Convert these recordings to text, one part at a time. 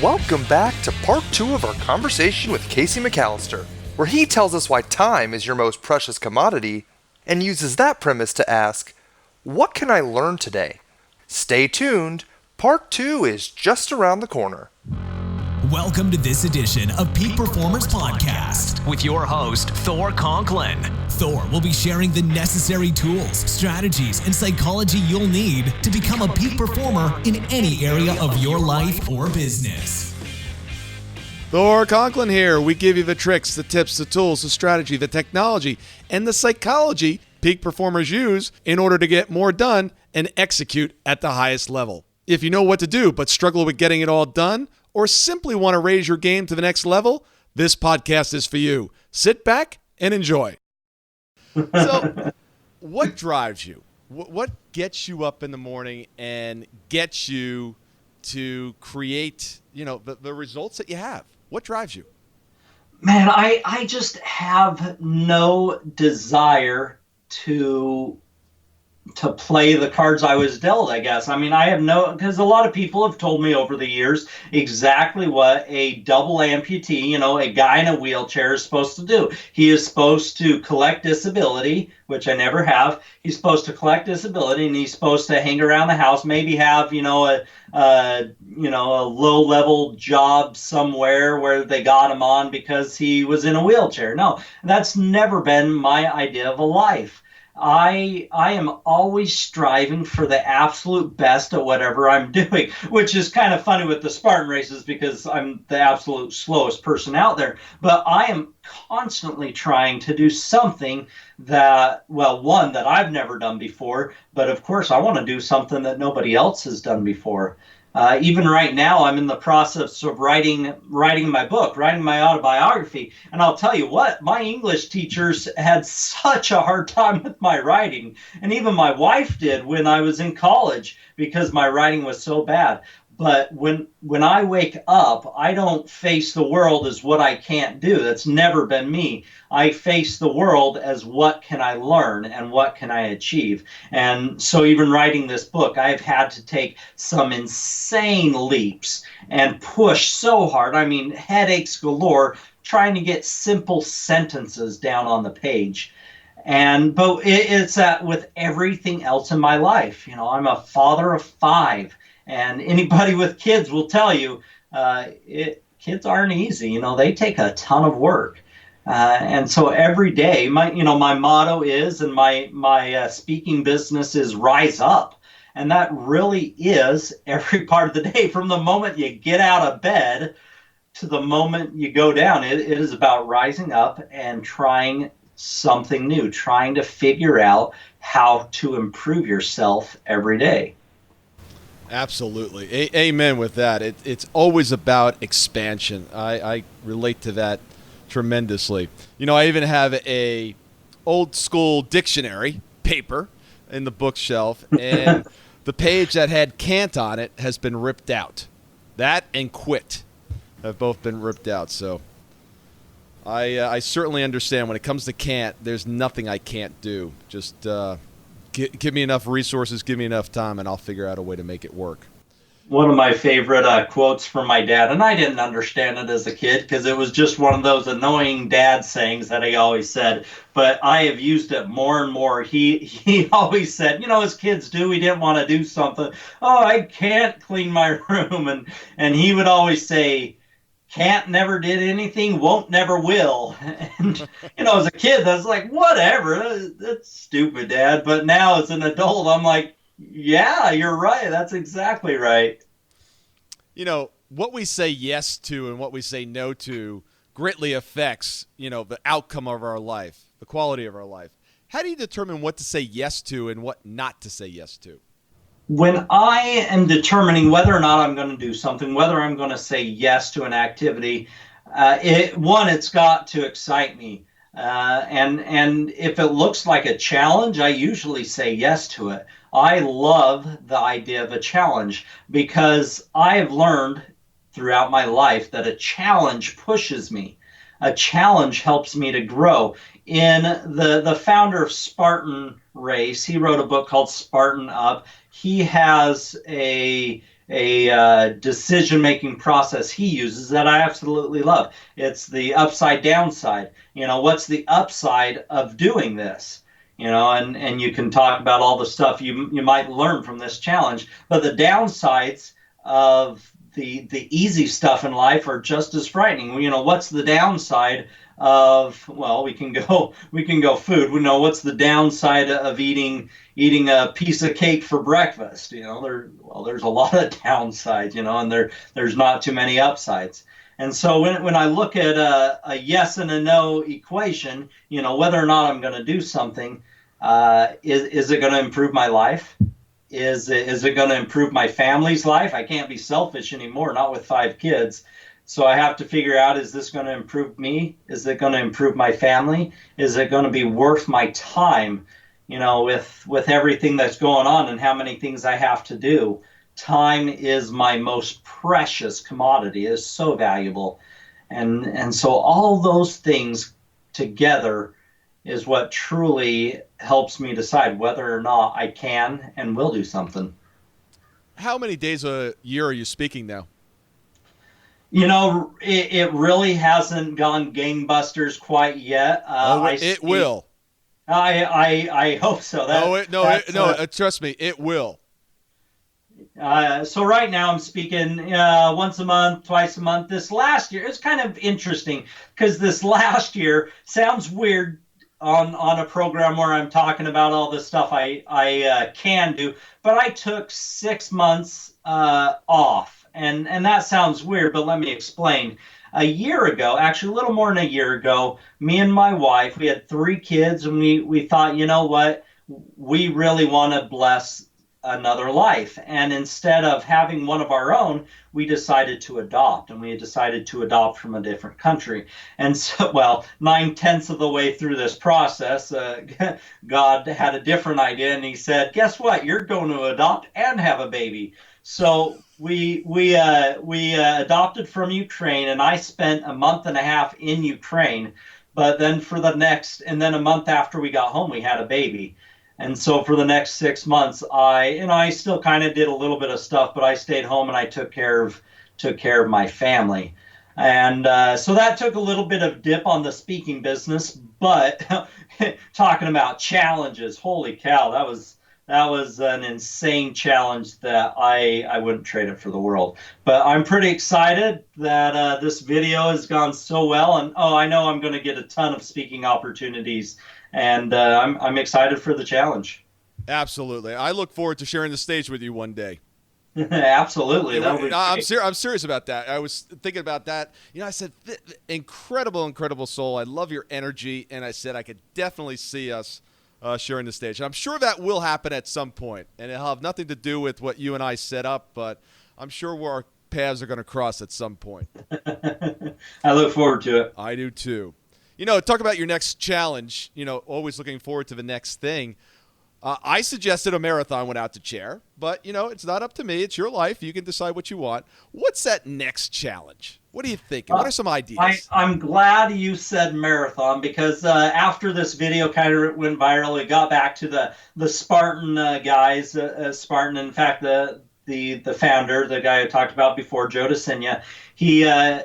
Welcome back to part 2 of our conversation with Kacey McCallister, where he tells us why time is your most precious commodity and uses that premise to ask, what can I learn today? Stay tuned, part 2 is just around the corner. Welcome to this edition of Peak Performers Podcast with your host, Thor Conklin. Thor will be sharing the necessary tools, strategies, and psychology you'll need to become a peak performer in any area of your life or business. Thor Conklin here. We give you the tricks, the tips, the tools, the strategy, the technology, and the psychology peak performers use in order to get more done and execute at the highest level. If you know what to do but struggle with getting it all done, or simply want to raise your game to the next level, this podcast is for you. Sit back and enjoy. So, what drives you? What gets you up in the morning and gets you to create, the results that you have? What drives you? Man, I just have no desire to play the cards I was dealt, I guess. I mean, because a lot of people have told me over the years exactly what a double amputee, a guy in a wheelchair is supposed to do. He is supposed to collect disability, which I never have. He's supposed to collect disability, and he's supposed to hang around the house, maybe have, a low-level job somewhere where they got him on because he was in a wheelchair. No, that's never been my idea of a life. I am always striving for the absolute best at whatever I'm doing, which is kind of funny with the Spartan races because I'm the absolute slowest person out there. But I am constantly trying to do something that I've never done before. But of course, I want to do something that nobody else has done before. Even right now, I'm in the process of writing my book, writing my autobiography. And I'll tell you what, my English teachers had such a hard time with my writing. And even my wife did when I was in college because my writing was so bad. But when I wake up, I don't face the world as what I can't do. That's never been me. I face the world as what can I learn and what can I achieve. And so even writing this book, I've had to take some insane leaps and push so hard. I mean, headaches galore, trying to get simple sentences down on the page. But it's that with everything else in my life. I'm a father of 5. And anybody with kids will tell you, kids aren't easy. They take a ton of work. And so every day, my motto is, and my speaking business is rise up. And that really is every part of the day, from the moment you get out of bed to the moment you go down. It is about rising up and trying something new, trying to figure out how to improve yourself every day. Absolutely. Amen with that. It's always about expansion. I relate to that tremendously. I even have a old school dictionary paper in the bookshelf, and the page that had can't on it has been ripped out. That and quit have both been ripped out. So I certainly understand when it comes to can't, there's nothing I can't do. Just give me enough resources, give me enough time, and I'll figure out a way to make it work. One of my favorite quotes from my dad, and I didn't understand it as a kid because it was just one of those annoying dad sayings that he always said, but I have used it more and more. He always said, as kids do, we didn't want to do something. Oh, I can't clean my room. And he would always say, can't never did anything, won't never will. And, as a kid, that's like, whatever, that's stupid, Dad. But now as an adult, I'm like, yeah, you're right. That's exactly right. What we say yes to and what we say no to greatly affects, the outcome of our life, the quality of our life. How do you determine what to say yes to and what not to say yes to? When I am determining whether or not I'm going to do something, whether I'm going to say yes to an activity, it's got to excite me. And if it looks like a challenge, I usually say yes to it. I love the idea of a challenge because I have learned throughout my life that a challenge pushes me. A challenge helps me to grow. In the founder of Spartan Race, he wrote a book called Spartan Up. He has a decision-making process he uses that I absolutely love. It's the upside downside. What's the upside of doing this? And you can talk about all the stuff you might learn from this challenge, but the downsides of the easy stuff in life are just as frightening. What's the downside of, well, we can go food. We know what's the downside of eating a piece of cake for breakfast. There's a lot of downsides, and there's not too many upsides. And so when I look at a yes and a no equation, whether or not I'm going to do something, is it going to improve my life? Is it going to improve my family's life? I can't be selfish anymore, not with 5 kids. So I have to figure out, is this going to improve me? Is it going to improve my family? Is it going to be worth my time, with everything that's going on and how many things I have to do? Time is my most precious commodity. It is so valuable. And so all those things together is what truly helps me decide whether or not I can and will do something. How many days a year are you speaking now? It really hasn't gone gangbusters quite yet. It will. I hope so. Trust me, it will. So right now I'm speaking once a month, twice a month. This last year, it's kind of interesting because this last year sounds weird on a program where I'm talking about all this stuff I can do, but I took 6 months off. And that sounds weird, but let me explain. A year ago, actually a little more than a year ago, me and my wife, we had 3 kids, and we thought, you know what, we really want to bless another life. And instead of having one of our own, we decided to adopt, and we decided to adopt from a different country. And so, 9/10 of the way through this process, God had a different idea, and he said, guess what, you're going to adopt and have a baby. So we adopted from Ukraine, and I spent a month and a half in Ukraine. But then and then a month after we got home, we had a baby. And so for the next 6 months, I still kind of did a little bit of stuff, but I stayed home and I took care of my family. And so that took a little bit of dip on the speaking business, but talking about challenges, holy cow, that was an insane challenge that I wouldn't trade it for the world. But I'm pretty excited that this video has gone so well, and I know I'm going to get a ton of speaking opportunities, and I'm excited for the challenge. Absolutely. I look forward to sharing the stage with you one day. Absolutely. I'm serious about that. I was thinking about that. I said, incredible soul. I love your energy, and I said I could definitely see us sharing the stage. I'm sure that will happen at some point, and it'll have nothing to do with what you and I set up, but I'm sure where our paths are going to cross at some point. I look forward to it. I do too. Talk about your next challenge, always looking forward to the next thing. I suggested a marathon without the chair, but, it's not up to me. It's your life. You can decide what you want. What's that next challenge? What are you thinking? What are some ideas? I'm glad you said marathon because after this video kind of went viral, it got back to the Spartan guys. Spartan, in fact, the founder, the guy I talked about before, Joe DeSenia, he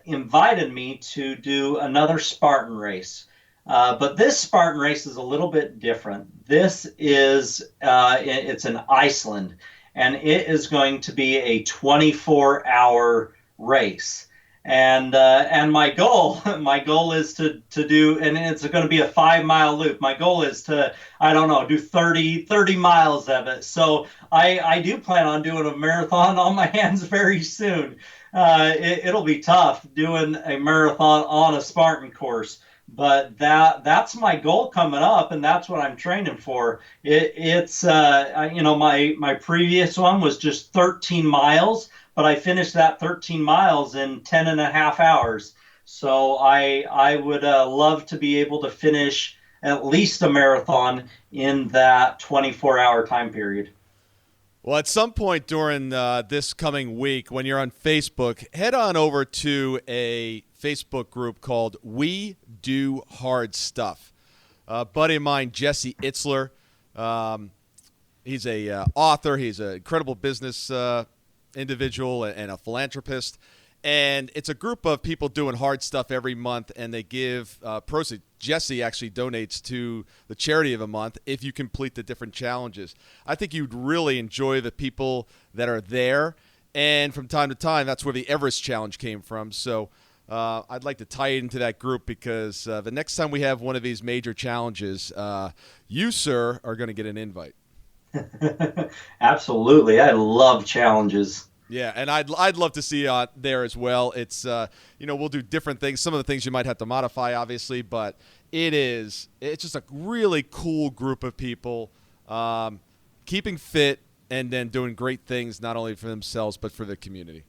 invited me to do another Spartan race. But this Spartan race is a little bit different. This is it's in Iceland, and it is going to be a 24-hour race. And my goal is to do, and it's going to be a 5-mile loop. My goal is to, do 30 miles of it. So I do plan on doing a marathon on my hands very soon. It'll be tough doing a marathon on a Spartan course. But that's my goal coming up, and that's what I'm training for. It's my previous one was just 13 miles, but I finished that 13 miles in 10 and a half hours. So I would love to be able to finish at least a marathon in that 24-hour time period. Well, at some point during this coming week, when you're on Facebook, head on over to a Facebook group called We Do Hard Stuff. A buddy of mine, Jesse Itzler, he's a author. He's an incredible business individual and a philanthropist. And it's a group of people doing hard stuff every month, and they give proceeds. Jesse actually donates to the charity of a month if you complete the different challenges. I think you'd really enjoy the people that are there. And from time to time, that's where the Everest Challenge came from. So I'd like to tie it into that group because the next time we have one of these major challenges, you, sir, are going to get an invite. Absolutely. I love challenges. Yeah, and I'd love to see you there as well. It's we'll do different things. Some of the things you might have to modify, obviously, but it's just a really cool group of people keeping fit and then doing great things not only for themselves but for the community.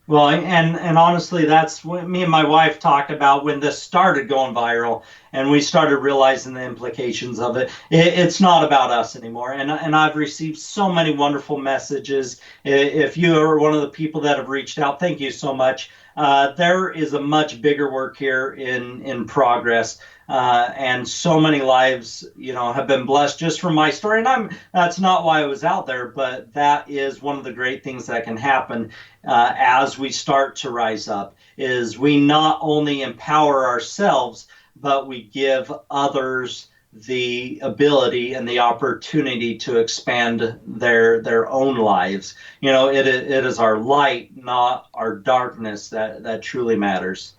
Well, and honestly, that's what me and my wife talked about when this started going viral, and we started realizing the implications of it. It's not about us anymore, and I've received so many wonderful messages. If you are one of the people that have reached out, thank you so much. There is a much bigger work here in progress. And so many lives, have been blessed just from my story. And that's not why I was out there, but that is one of the great things that can happen as we start to rise up, is we not only empower ourselves, but we give others the ability and the opportunity to expand their own lives. It is our light, not our darkness, that truly matters.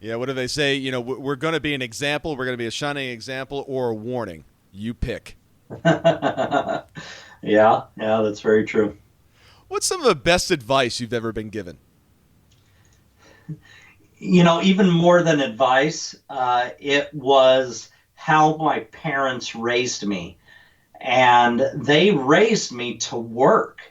Yeah, what do they say? We're going to be an example, we're going to be a shining example, or a warning. You pick. Yeah, that's very true. What's some of the best advice you've ever been given? Even more than advice, it was how my parents raised me. And they raised me to work.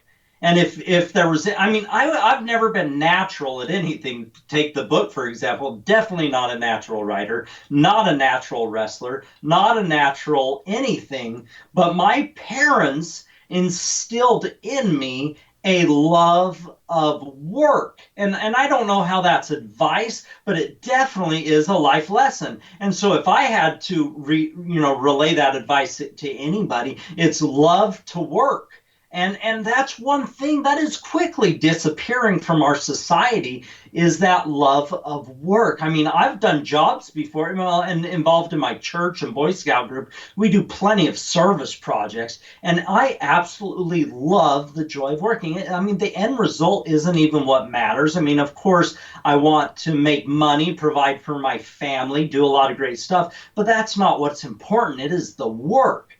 And if there was, I've never been natural at anything. Take the book, for example, definitely not a natural writer, not a natural wrestler, not a natural anything. But my parents instilled in me a love of work. And I don't know how that's advice, but it definitely is a life lesson. And so if I had to relay that advice to anybody, it's love to work. And that's one thing that is quickly disappearing from our society, is that love of work. I've done jobs before, and involved in my church and Boy Scout group. We do plenty of service projects, and I absolutely love the joy of working. The end result isn't even what matters. Of course, I want to make money, provide for my family, do a lot of great stuff, but that's not what's important. It is the work.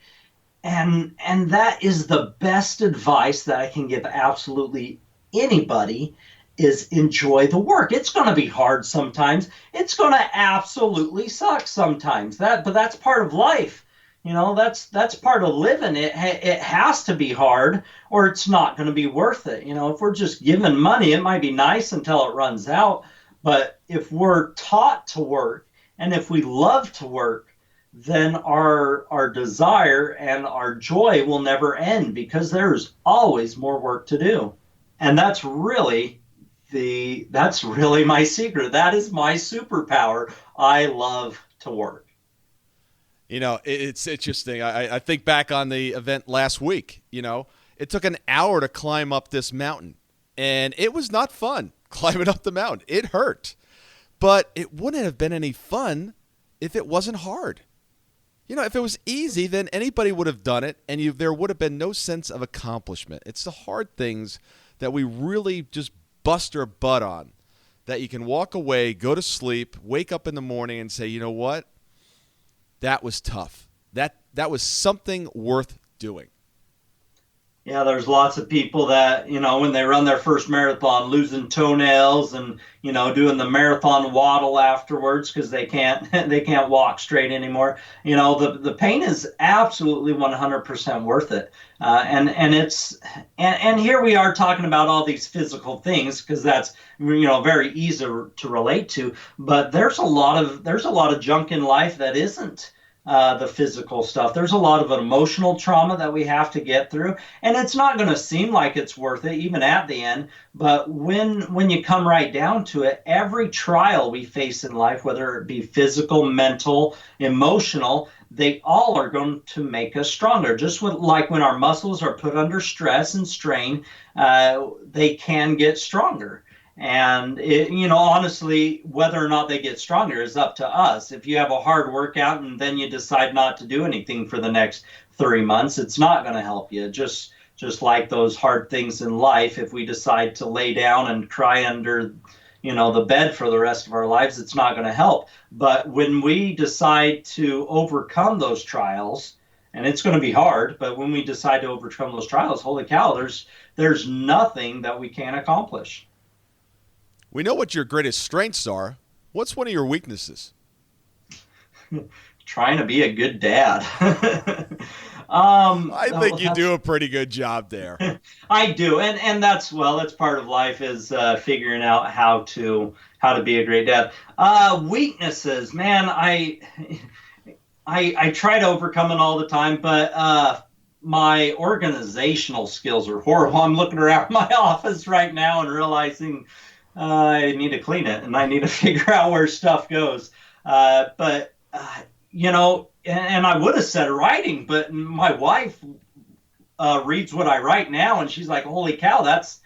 And that is the best advice that I can give absolutely anybody, is enjoy the work. It's going to be hard sometimes. It's going to absolutely suck sometimes. But that's part of life. That's part of living. It has to be hard, or it's not going to be worth it. If we're just given money, it might be nice until it runs out. But if we're taught to work, and if we love to work, then our desire and our joy will never end, because there's always more work to do. And that's really my secret. That is my superpower. I love to work. It's interesting. I think back on the event last week. It took an hour to climb up this mountain, and it was not fun climbing up the mountain. It hurt, but it wouldn't have been any fun if it wasn't hard. If it was easy, then anybody would have done it, and there would have been no sense of accomplishment. It's the hard things that we really just bust our butt on, that you can walk away, go to sleep, wake up in the morning and say, you know what? That was tough. That was something worth doing. Yeah, there's lots of people that, when they run their first marathon, losing toenails and, doing the marathon waddle afterwards because they can't walk straight anymore. The pain is absolutely 100% worth it. And here we are talking about all these physical things, because that's, very easy to relate to. But there's a lot of junk in life that isn't the physical stuff. There's a lot of emotional trauma that we have to get through, and it's not going to seem like it's worth it even at the end. But when you come right down to it, every trial we face in life, whether it be physical, mental, emotional, they all are going to make us stronger. Just like when our muscles are put under stress and strain, they can get stronger. And honestly, whether or not they get stronger is up to us. If you have a hard workout and then you decide not to do anything for the next 3 months, it's not going to help you. Just like those hard things in life, if we decide to lay down and cry under the bed for the rest of our lives, it's not going to help. But when we decide to overcome those trials, and it's going to be hard, but when we decide to overcome those trials, holy cow, there's nothing that we can't accomplish. We know what your greatest strengths are. What's one of your weaknesses? Trying to be a good dad. I think you do a pretty good job there. I do, and that's part of life, is figuring out how to be a great dad. Weaknesses, man, I try to overcome it all the time, but my organizational skills are horrible. I'm looking around my office right now and realizing I need to clean it and I need to figure out where stuff goes. And I would have said writing, but my wife reads what I write now, and she's like, holy cow, that's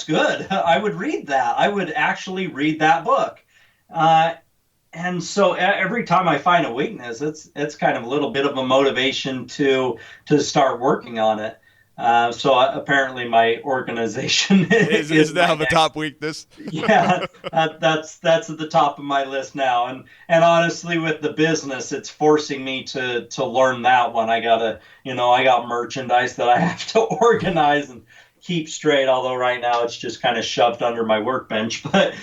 good. I would read that. I would actually read that book. And so every time I find a weakness, it's kind of a little bit of a motivation to start working on it. So apparently my organization is now the top weakness. Yeah, that's at the top of my list now. And honestly, with the business, it's forcing me to learn that one. I got merchandise that I have to organize and keep straight. Although right now it's just kind of shoved under my workbench. But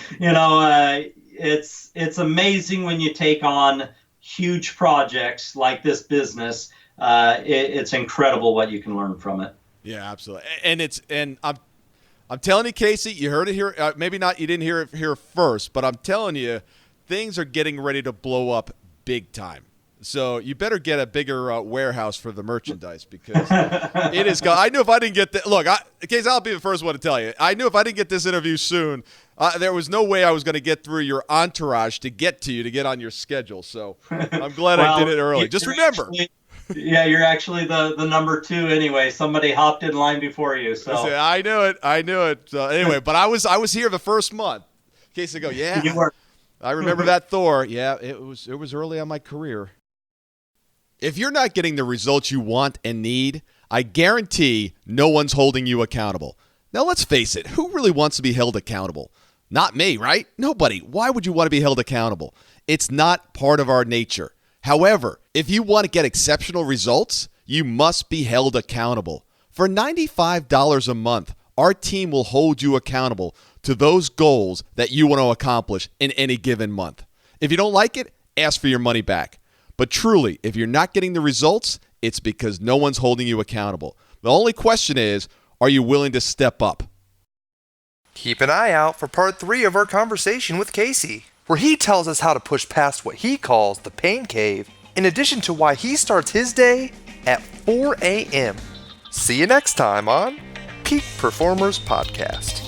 it's amazing when you take on huge projects like this business. It's incredible what you can learn from it. Yeah, absolutely. And I'm telling you, Kacey, you heard it here. Maybe not. You didn't hear it here first, but I'm telling you, things are getting ready to blow up big time. So you better get a bigger warehouse for the merchandise, because it is. I knew if I didn't get Kacey, I'll be the first one to tell you. I knew if I didn't get this interview soon, there was no way I was going to get through your entourage to get to you to get on your schedule. So I'm glad I did it early. Just remember. Yeah, you're actually the number 2 anyway. Somebody hopped in line before you. So I knew it. Anyway, but I was here the first month. In case I go, yeah. You were. I remember that Thor. Yeah, it was early on my career. If you're not getting the results you want and need, I guarantee no one's holding you accountable. Now let's face it, who really wants to be held accountable? Not me, right? Nobody. Why would you want to be held accountable? It's not part of our nature. However, if you want to get exceptional results, you must be held accountable. For $95 a month, our team will hold you accountable to those goals that you want to accomplish in any given month. If you don't like it, ask for your money back. But truly, if you're not getting the results, it's because no one's holding you accountable. The only question is, are you willing to step up? Keep an eye out for part 3 of our conversation with Kacey, where he tells us how to push past what he calls the pain cave, in addition to why he starts his day at 4 a.m. See you next time on Peak Performers Podcast.